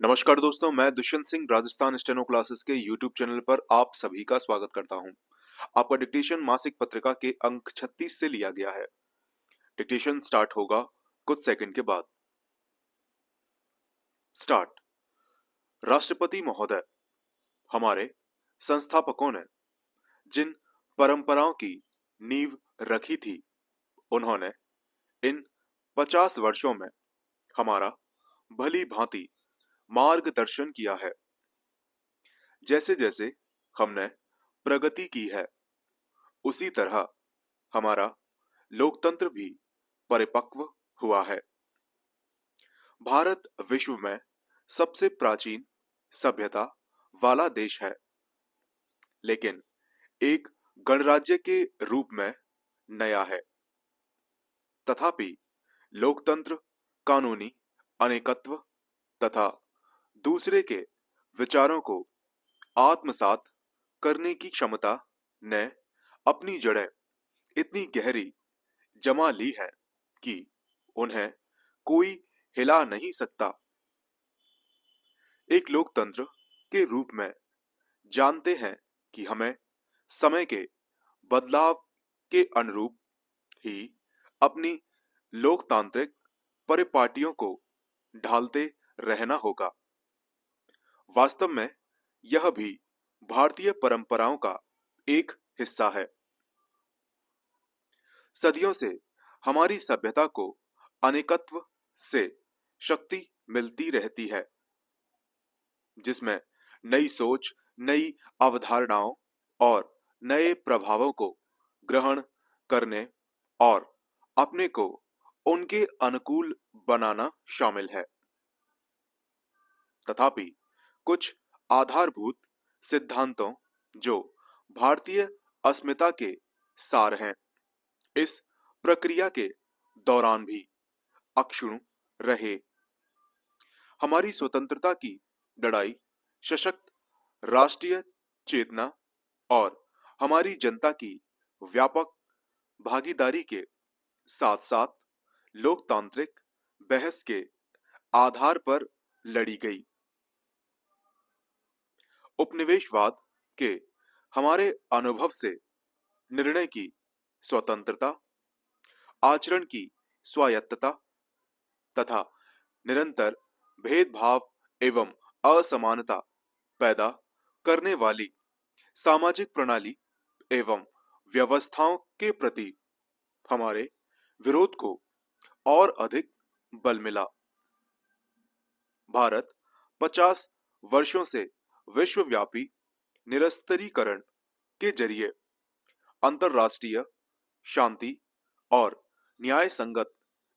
नमस्कार दोस्तों, मैं दुष्यंत सिंह राजस्थान स्टेनो क्लासेस के यूट्यूब चैनल पर आप सभी का स्वागत करता हूं। आपका डिक्टेशन मासिक पत्रिका के अंक 36 से लिया गया है। डिक्टेशन स्टार्ट होगा कुछ सेकंड के बाद। स्टार्ट। राष्ट्रपति महोदय, हमारे संस्थापकों ने जिन परंपराओं की नींव रखी थी, उन्होंने इन 50 वर्षों में हमारा भली भांति मार्गदर्शन किया है। जैसे जैसे हमने प्रगति की है, उसी तरह हमारा लोकतंत्र भी परिपक्व हुआ है। भारत विश्व में सबसे प्राचीन सभ्यता वाला देश है, लेकिन एक गणराज्य के रूप में नया है। तथापि लोकतंत्र कानूनी अनेकत्व तथा दूसरे के विचारों को आत्मसात करने की क्षमता ने अपनी जड़ें इतनी गहरी जमा ली है कि उन्हें कोई हिला नहीं सकता। एक लोकतंत्र के रूप में जानते हैं कि हमें समय के बदलाव के अनुरूप ही अपनी लोकतांत्रिक परिपाटियों को ढालते रहना होगा। वास्तव में यह भी भारतीय परंपराओं का एक हिस्सा है। सदियों से हमारी सभ्यता को अनेकत्व से शक्ति मिलती रहती है, जिसमें नई सोच, नई अवधारणाओं और नए प्रभावों को ग्रहण करने और अपने को उनके अनुकूल बनाना शामिल है। तथापि कुछ आधारभूत सिद्धांतों जो भारतीय अस्मिता के सार हैं, इस प्रक्रिया के दौरान भी अक्षुण्ण रहे। हमारी स्वतंत्रता की लड़ाई सशक्त राष्ट्रीय चेतना और हमारी जनता की व्यापक भागीदारी के साथ साथ लोकतांत्रिक बहस के आधार पर लड़ी गई। उपनिवेशवाद के हमारे अनुभव से निर्णय की स्वतंत्रता, आचरण की स्वायत्तता तथा निरंतर भेदभाव एवं असमानता पैदा करने वाली सामाजिक प्रणाली एवं व्यवस्थाओं के प्रति हमारे विरोध को और अधिक बल मिला। भारत 50 वर्षों से विश्वव्यापी निरस्त्रीकरण के जरिए अंतरराष्ट्रीय शांति और न्याय संगत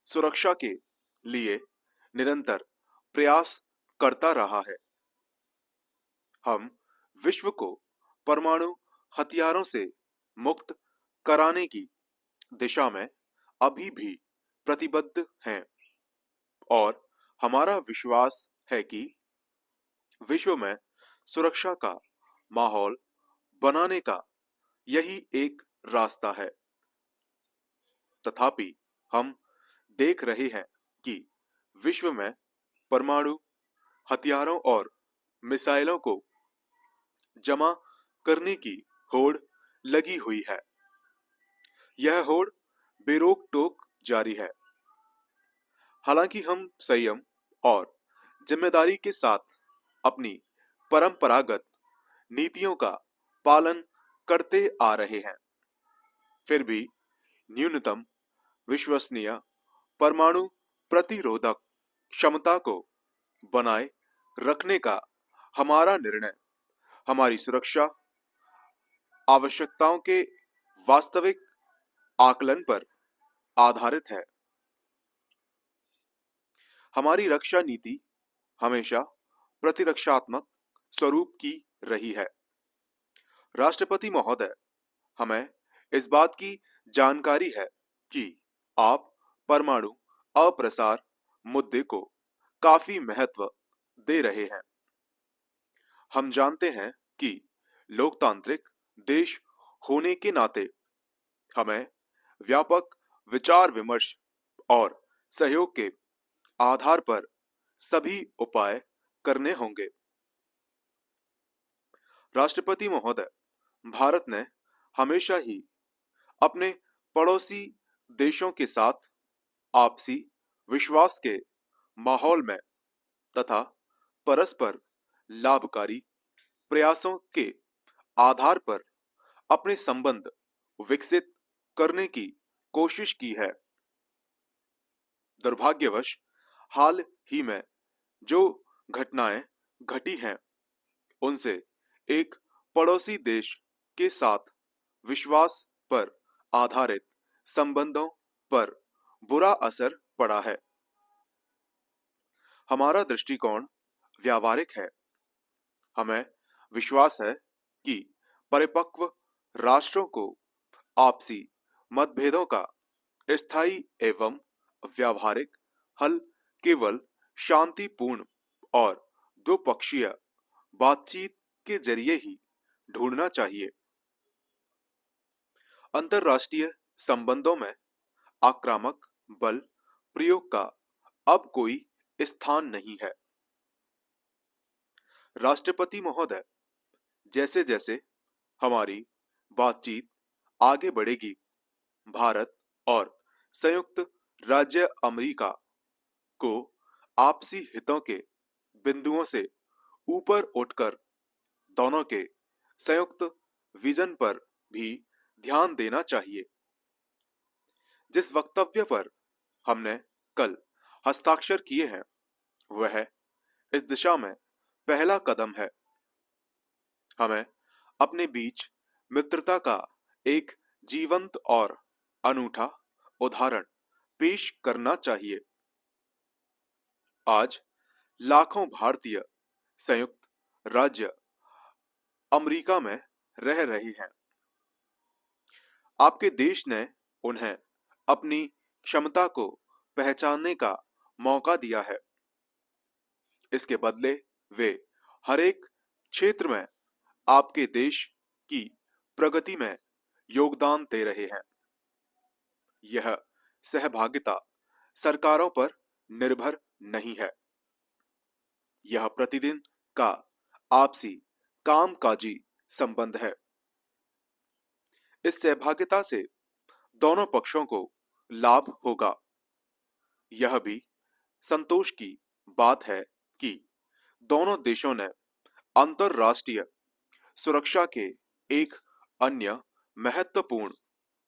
सुरक्षा के लिए निरंतर प्रयास करता रहा है। हम विश्व को परमाणु हथियारों से मुक्त कराने की दिशा में अभी भी प्रतिबद्ध हैं और हमारा विश्वास है कि विश्व में सुरक्षा का माहौल बनाने का यही एक रास्ता है। तथापि हम देख रहे हैं कि विश्व में परमाणु हथियारों और मिसाइलों को जमा करने की होड़ लगी हुई है। यह होड़ बेरोक टोक जारी है। हालांकि हम संयम और जिम्मेदारी के साथ अपनी परंपरागत नीतियों का पालन करते आ रहे हैं, फिर भी न्यूनतम विश्वसनीय परमाणु प्रतिरोधक क्षमता को बनाए रखने का हमारा निर्णय हमारी सुरक्षा आवश्यकताओं के वास्तविक आकलन पर आधारित है। हमारी रक्षा नीति हमेशा प्रतिरक्षात्मक स्वरूप की रही है। राष्ट्रपति महोदय, हमें इस बात की जानकारी है कि आप परमाणु अप्रसार मुद्दे को काफी महत्व दे रहे हैं। हम जानते हैं कि लोकतांत्रिक देश होने के नाते हमें व्यापक विचार विमर्श और सहयोग के आधार पर सभी उपाय करने होंगे। राष्ट्रपति महोदय, भारत ने हमेशा ही अपने पड़ोसी देशों के साथ आपसी विश्वास के माहौल में तथा परस्पर लाभकारी प्रयासों के आधार पर अपने संबंध विकसित करने की कोशिश की है। दुर्भाग्यवश हाल ही में जो घटनाएं घटी हैं, उनसे एक पड़ोसी देश के साथ विश्वास पर आधारित संबंधों पर बुरा असर पड़ा है। हमारा दृष्टिकोण व्यावहारिक है। हमें विश्वास है कि परिपक्व राष्ट्रों को आपसी मतभेदों का स्थायी एवं व्यावहारिक हल केवल शांतिपूर्ण और द्विपक्षीय बातचीत के जरिए ही ढूंढना चाहिए। अंतर्राष्ट्रीय संबंधों में आक्रामक बल प्रयोग का अब कोई स्थान नहीं है। राष्ट्रपति महोदय, जैसे जैसे हमारी बातचीत आगे बढ़ेगी, भारत और संयुक्त राज्य अमेरिका को आपसी हितों के बिंदुओं से ऊपर उठकर दोनों के संयुक्त विजन पर भी ध्यान देना चाहिए। जिस वक्तव्य पर हमने कल हस्ताक्षर किए हैं, वह इस दिशा में पहला कदम है। हमें अपने बीच मित्रता का एक जीवंत और अनूठा उदाहरण पेश करना चाहिए। आज लाखों भारतीय संयुक्त राज्य अमेरिका में रह रहे हैं। आपके देश ने उन्हें अपनी क्षमता को पहचानने का मौका दिया है। इसके बदले वे हर एक क्षेत्र में आपके देश की प्रगति में योगदान दे रहे हैं। यह सहभागिता सरकारों पर निर्भर नहीं है। यह प्रतिदिन का आपसी कामकाजी संबंध है। इस सहभागिता से दोनों पक्षों को लाभ होगा। यह भी संतोष की बात है कि दोनों देशों ने अंतरराष्ट्रीय सुरक्षा के एक अन्य महत्वपूर्ण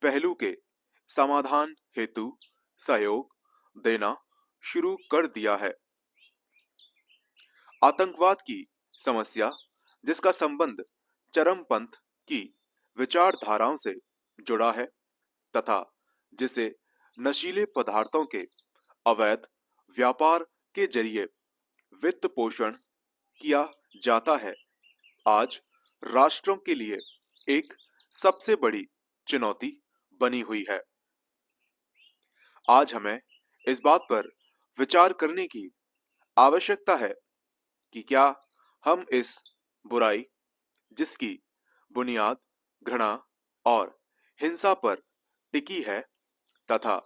पहलू के समाधान हेतु सहयोग देना शुरू कर दिया है। आतंकवाद की समस्या, जिसका संबंध चरमपंथ की विचारधाराओं से जुड़ा है तथा जिसे नशीले पदार्थों के अवैध व्यापार के जरिए वित्त पोषण किया जाता है, आज राष्ट्रों के लिए एक सबसे बड़ी चुनौती बनी हुई है। आज हमें इस बात पर विचार करने की आवश्यकता है कि क्या हम इस बुराई, जिसकी बुनियाद घृणा और हिंसा पर टिकी है तथा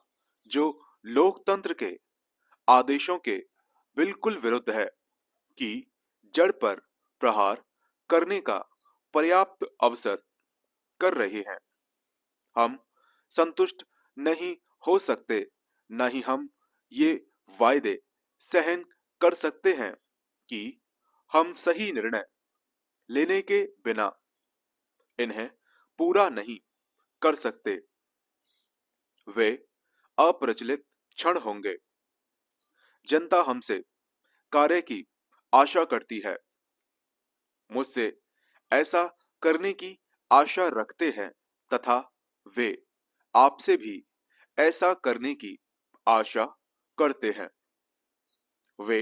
जो लोकतंत्र के आदेशों के बिल्कुल विरुद्ध है, की जड़ पर प्रहार करने का पर्याप्त अवसर कर रहे हैं। हम संतुष्ट नहीं हो सकते, न ही हम ये वायदे सहन कर सकते हैं कि हम सही निर्णय लेने के बिना इन्हें पूरा नहीं कर सकते। वे अप्रचलित क्षण होंगे। जनता हमसे कार्य की आशा करती है। मुझसे ऐसा करने की आशा रखते हैं तथा वे आपसे भी ऐसा करने की आशा करते हैं। वे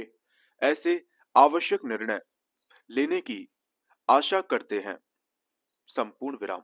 ऐसे आवश्यक निर्णय लेने की आशा करते हैं। संपूर्ण विराम।